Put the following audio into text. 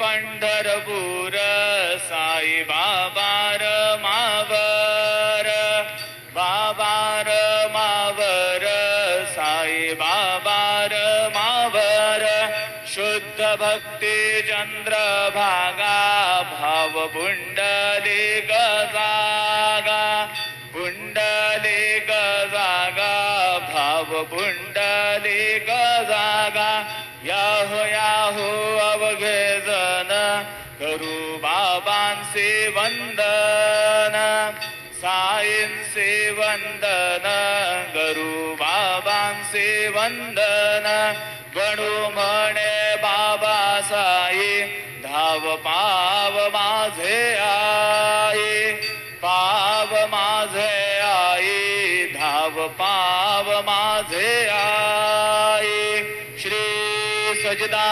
पंढरपूर साई बाबार मावर बाबार मावर साई बाबार मावर शुद्ध भक्ती चंद्रभागा भाव पुंडलिक जागा पुंडलिक जागा भाव पुंडलिक जागा याहो याहो अवघे जन करू बाबांचे वंदन साईंचे वंदन करू बाबांचे वंदन गणू म्हणे बाबा साई धाव पाव माझे आई पाव माझे आई धाव पाव माझे आई श्री सजदा